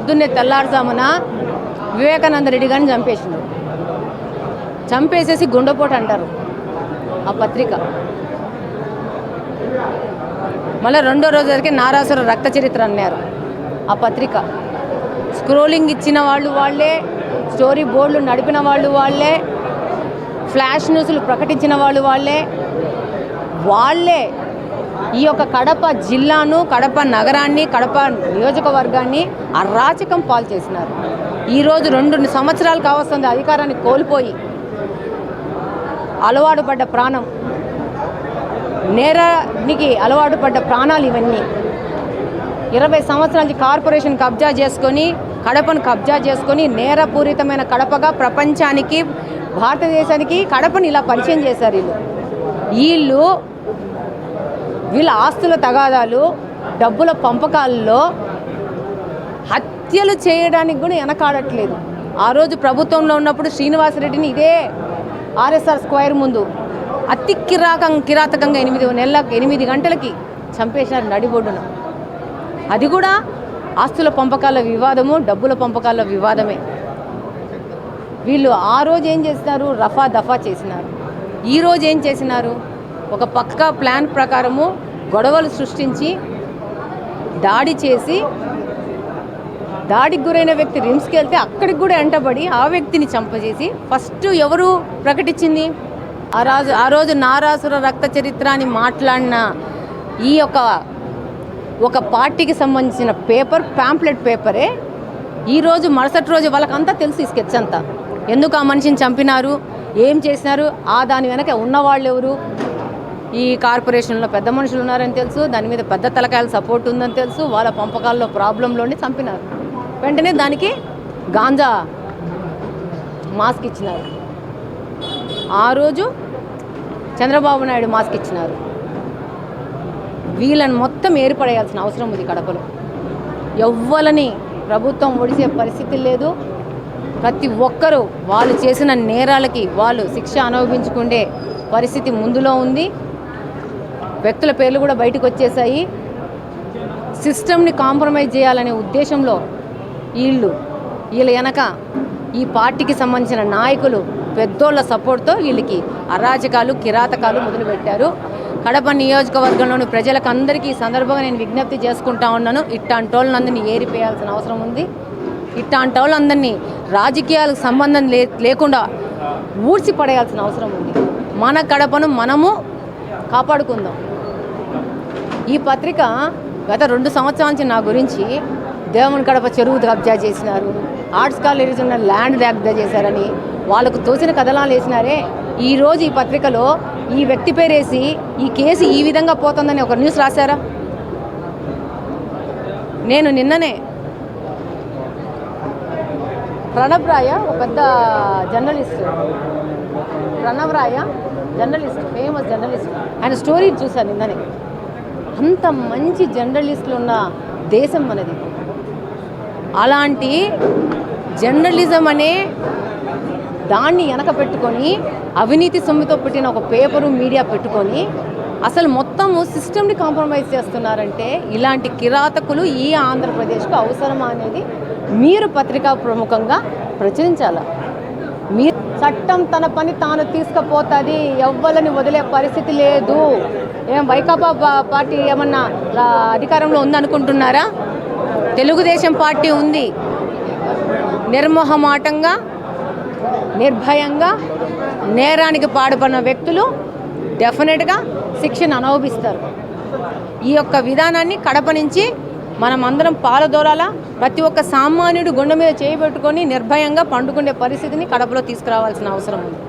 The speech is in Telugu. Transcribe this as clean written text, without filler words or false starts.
పొద్దున్నే తెల్లారుజామున వివేకానంద రెడ్డి గారిని చంపేసింది. చంపేసేసి గుండెపోటు అంటారు ఆ పత్రిక. మళ్ళీ రెండో రోజు వరకు నారాసుర రక్త చరిత్ర అన్నారు ఆ పత్రిక. స్క్రోలింగ్ ఇచ్చిన వాళ్ళు వాళ్ళే, స్టోరీ బోర్డులు నడిపిన వాళ్ళు వాళ్ళే, ఫ్లాష్ న్యూస్లు ప్రకటించిన వాళ్ళు వాళ్ళే ఈ యొక్క కడప జిల్లాను, కడప నగరాన్ని, కడప నియోజకవర్గాన్ని అరాచకం పాలు చేసినారు. ఈరోజు 2 సంవత్సరాలు కావస్తుంది అధికారాన్ని కోల్పోయి. అలవాటు పడ్డ ప్రాణం, నేరానికి అలవాటు పడ్డ ప్రాణాలు ఇవన్నీ. 20 సంవత్సరాల నుంచి కార్పొరేషన్ కబ్జా చేసుకొని, కడపను కబ్జా చేసుకొని, నేరపూరితమైన కడపగా ప్రపంచానికి, భారతదేశానికి కడపని ఇలా పరిచయం చేశారు. వీళ్ళ ఆస్తుల తగాదాలు, డబ్బుల పంపకాల్లో హత్యలు చేయడానికి కూడా వెనకాడట్లేదు. ఆ రోజు ప్రభుత్వంలో ఉన్నప్పుడు శ్రీనివాసరెడ్డిని ఇదే ఆర్ఎస్ఆర్ స్క్వేర్ ముందు అతి కిరాతకంగా 8 గంటలకి చంపేశారు నడిబొడ్డున. అది కూడా ఆస్తుల పంపకాల వివాదము, డబ్బుల పంపకాల వివాదమే. వీళ్ళు ఆ రోజు ఏం చేసినారు? రఫా దఫా చేసినారు. ఈరోజు ఏం చేసినారు? ఒక పక్కా ప్లాన్ ప్రకారము గొడవలు సృష్టించి దాడి చేసి, దాడికి గురైన వ్యక్తి రిమ్స్కి వెళ్తే అక్కడికి కూడా వెంటబడి ఆ వ్యక్తిని చంపజేసి ఫస్ట్ ఎవరు ప్రకటించింది? ఆ రోజు నారాసుర రక్త చరిత్ర అని మాట్లాడిన ఈ ఒక పార్టీకి సంబంధించిన ప్యాంప్లెట్ పేపరే ఈరోజు మరుసటి రోజు వాళ్ళకంతా తెలుసు ఈ స్కెచ్ అంతా. ఎందుకు ఆ మనిషిని చంపినారు, ఏం చేసినారు, దాని వెనక ఉన్నవాళ్ళు ఎవరు, ఈ కార్పొరేషన్లో పెద్ద మనుషులు ఉన్నారని తెలుసు, దాని మీద పెద్ద తలకాయల సపోర్ట్ ఉందని తెలుసు, వాళ్ళ పంపకాల్లో ప్రాబ్లంలోనే చంపినారు. వెంటనే దానికి గాంజా మాస్క్ ఇచ్చినారు. ఆ రోజు చంద్రబాబు నాయుడు మాస్క్ ఇచ్చినారు. వీళ్ళని మొత్తం ఏర్పడేయాల్సిన అవసరం ఉంది కడపలో. ఎవ్వలని ప్రభుత్వం ఒడిసే పరిస్థితి లేదు. ప్రతి ఒక్కరూ వాళ్ళు చేసిన నేరాలకి వాళ్ళు శిక్ష అనుభవించుకునే పరిస్థితి ముందులో ఉంది. వ్యక్తుల పేర్లు కూడా బయటకు వచ్చేసాయి. సిస్టమ్ని కాంప్రమైజ్ చేయాలనే ఉద్దేశంలో వీళ్ళ వెనక ఈ పార్టీకి సంబంధించిన నాయకులు పెద్దోళ్ళ సపోర్ట్తో వీళ్ళకి అరాచకాలు, కిరాతకాలు మొదలుపెట్టారు. కడప నియోజకవర్గంలోని ప్రజలకు అందరికీ ఈ సందర్భంగా నేను విజ్ఞప్తి చేసుకుంటా ఉన్నాను. ఇట్లాంటోళ్ళందరినీ ఏరిపేయాల్సిన అవసరం ఉంది. ఇట్లాంటోళ్ళందరినీ రాజకీయాలకు సంబంధం లేకుండా ఊడ్చి పడేయాల్సిన అవసరం ఉంది. మన కడపను మనము కాపాడుకుందాం. ఈ పత్రిక గత 2 సంవత్సరాల నుంచి నా గురించి దేవుని కడప చెరువు కబ్జా చేసినారు, ఆర్ట్స్ కాలేజీస్ ఉన్న ల్యాండ్ కబ్జా చేశారని వాళ్ళకు తోచిన కథనాలు వేసినారే. ఈరోజు ఈ పత్రికలో ఈ వ్యక్తి పేరేసి ఈ కేసు ఈ విధంగా పోతుందని ఒక న్యూస్ రాశారా? నేను నిన్ననే ప్రణబ్ రాయ, ఒక పెద్ద జర్నలిస్ట్, ఫేమస్ జర్నలిస్ట్, ఆయన స్టోరీ చూశాను నిన్ననే. అంత మంచి జర్నలిస్టులు ఉన్న దేశం మనది. అలాంటి జర్నలిజం అనే దాన్ని వెనక పెట్టుకొని అవినీతి సొమ్ముతో పెట్టిన ఒక పేపరు, మీడియా పెట్టుకొని అసలు మొత్తము సిస్టమ్ని కాంప్రమైజ్ చేస్తున్నారంటే ఇలాంటి కిరాతకులు ఈ ఆంధ్రప్రదేశ్కు అవసరమా అనేది మీరు పత్రికా ప్రముఖంగా ప్రచురించాల. మీరు చట్టం తన పని తాను తీసుకుపోతుంది, ఎవ్వరిని వదిలే పరిస్థితి లేదు. వైకాపా పార్టీ ఏమన్నా అధికారంలో ఉందనుకుంటున్నారా? తెలుగుదేశం పార్టీ ఉంది. నిర్మోహమాటంగా, నిర్భయంగా నేరానికి పాడుపడిన వ్యక్తులు డెఫినెట్గా శిక్షను అనుభవిస్తారు. ఈ యొక్క విధానాన్ని కడప నుంచి మనం అందరం పాలదోరాలా. ప్రతి ఒక్క సామాన్యుడు గుండె మీద చేయబెట్టుకొని నిర్భయంగా పండుకునే పరిస్థితిని కడపలో తీసుకురావాల్సిన అవసరం ఉంది.